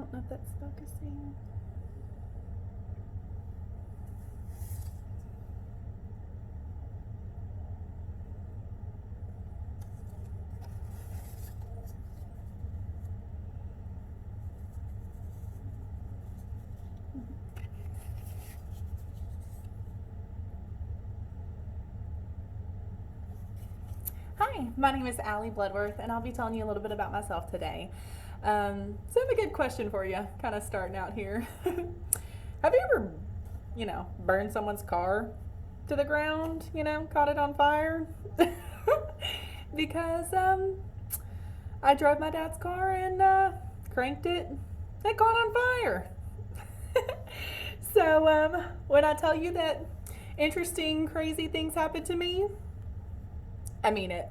don't know if that's focusing. Hi, my name is Allie Bloodworth, and I'll be telling you a little bit about myself today. So I have a good question for you, kind of starting out here. Have you ever, burned someone's car to the ground, caught it on fire? Because I drove my dad's car and cranked it. It caught on fire. So when I tell you that interesting, crazy things happen to me, I mean it.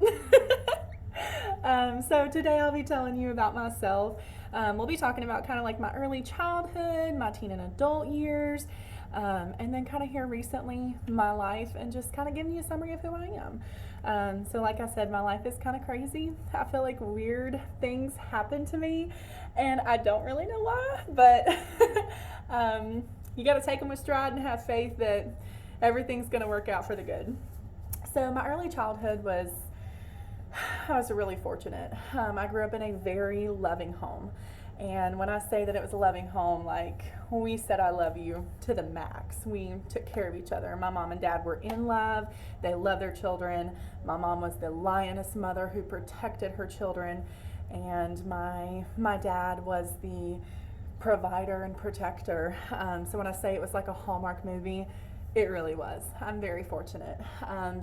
So today I'll be telling you about myself. We'll be talking about kind of like my early childhood, my teen and adult years, and then kind of here recently my life, and just kind of giving you a summary of who I am. So like I said, my life is kind of crazy. I feel like weird things happen to me, and I don't really know why, but you got to take them with stride and have faith that everything's going to work out for the good. So my early childhood I was really fortunate. I grew up in a very loving home. And when I say that it was a loving home, like we said I love you to the max. We took care of each other. My mom and dad were in love. They loved their children. My mom was the lioness mother who protected her children. And my dad was the provider and protector. So when I say it was like a Hallmark movie, it really was. I'm very fortunate.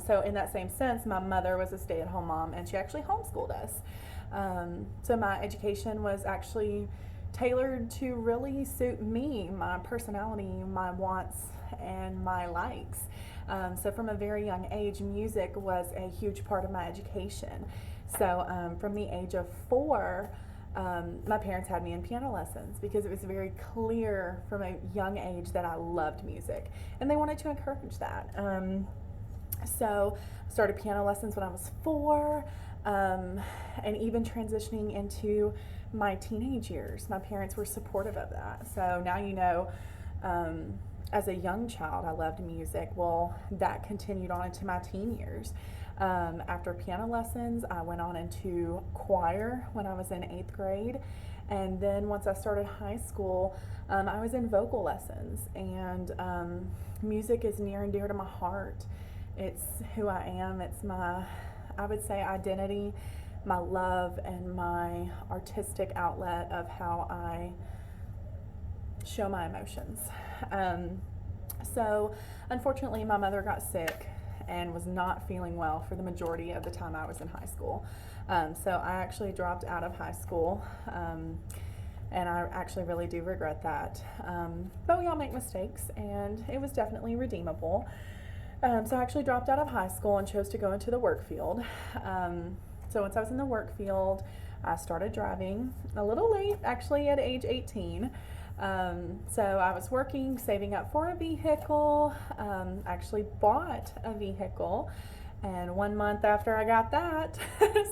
So in that same sense, my mother was a stay-at-home mom, and she actually homeschooled us. So my education was actually tailored to really suit me, my personality, my wants, and my likes. So from a very young age, music was a huge part of my education. So from the age of 4, my parents had me in piano lessons because it was very clear from a young age that I loved music, and they wanted to encourage that. So I started piano lessons when I was 4, and even transitioning into my teenage years, my parents were supportive of that. So now as a young child, I loved music. Well, that continued on into my teen years. After piano lessons, I went on into choir when I was in 8th grade. And then once I started high school, I was in vocal lessons. And music is near and dear to my heart. It's who I am. It's I would say, identity, my love, and my artistic outlet of how I show my emotions. So unfortunately, my mother got sick and was not feeling well for the majority of the time I was in high school. So I actually dropped out of high school, and I actually really do regret that. But we all make mistakes, and it was definitely redeemable. So I actually dropped out of high school and chose to go into the work field. So once I was in the work field, I started driving a little late, actually at age 18. So I was working, saving up for a vehicle, actually bought a vehicle, and 1 month after I got that,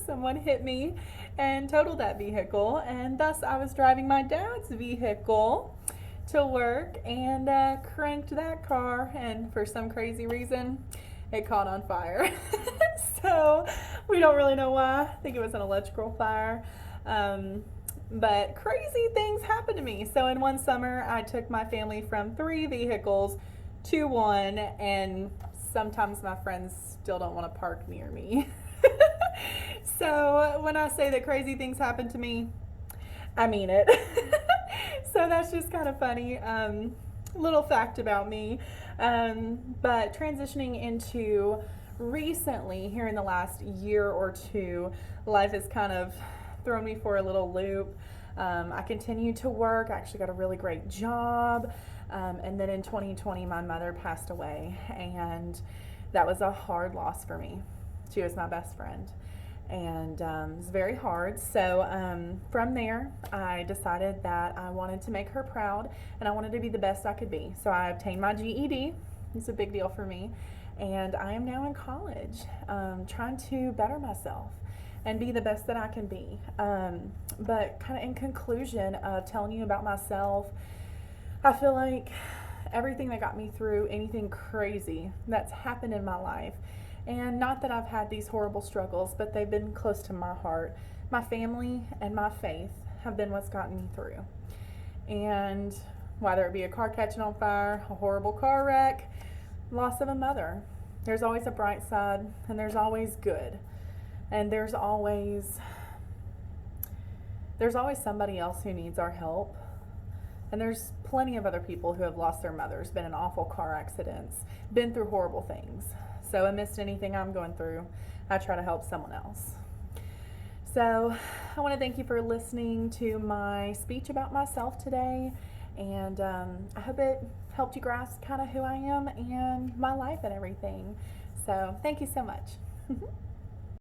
someone hit me and totaled that vehicle, and thus I was driving my dad's vehicle to work and cranked that car, and for some crazy reason, it caught on fire. So we don't really know why. I think it was an electrical fire. But crazy things happened to me. So in one summer, I took my family from 3 vehicles to 1, and sometimes my friends still don't want to park near me. So when I say that crazy things happen to me, I mean it. So that's just kind of funny. Little fact about me. But transitioning into recently, here in the last year or 2, life has kind of thrown me for a little loop. I continued to work. I actually got a really great job. And then in 2020, my mother passed away, and that was a hard loss for me. She was my best friend, and it was very hard. So from there, I decided that I wanted to make her proud, and I wanted to be the best I could be. So I obtained my GED. It's a big deal for me, and I am now in college, trying to better myself. and be the best that I can be. But kind of in conclusion of telling you about myself, I feel like everything that got me through anything crazy that's happened in my life, and not that I've had these horrible struggles, but they've been close to my heart. My family and my faith have been what's gotten me through. And whether it be a car catching on fire, a horrible car wreck, loss of a mother, there's always a bright side, and there's always good. And there's always somebody else who needs our help. And there's plenty of other people who have lost their mothers, been in awful car accidents, been through horrible things. So amidst anything I'm going through, I try to help someone else. So I want to thank you for listening to my speech about myself today. And I hope it helped you grasp kind of who I am and my life and everything. So thank you so much.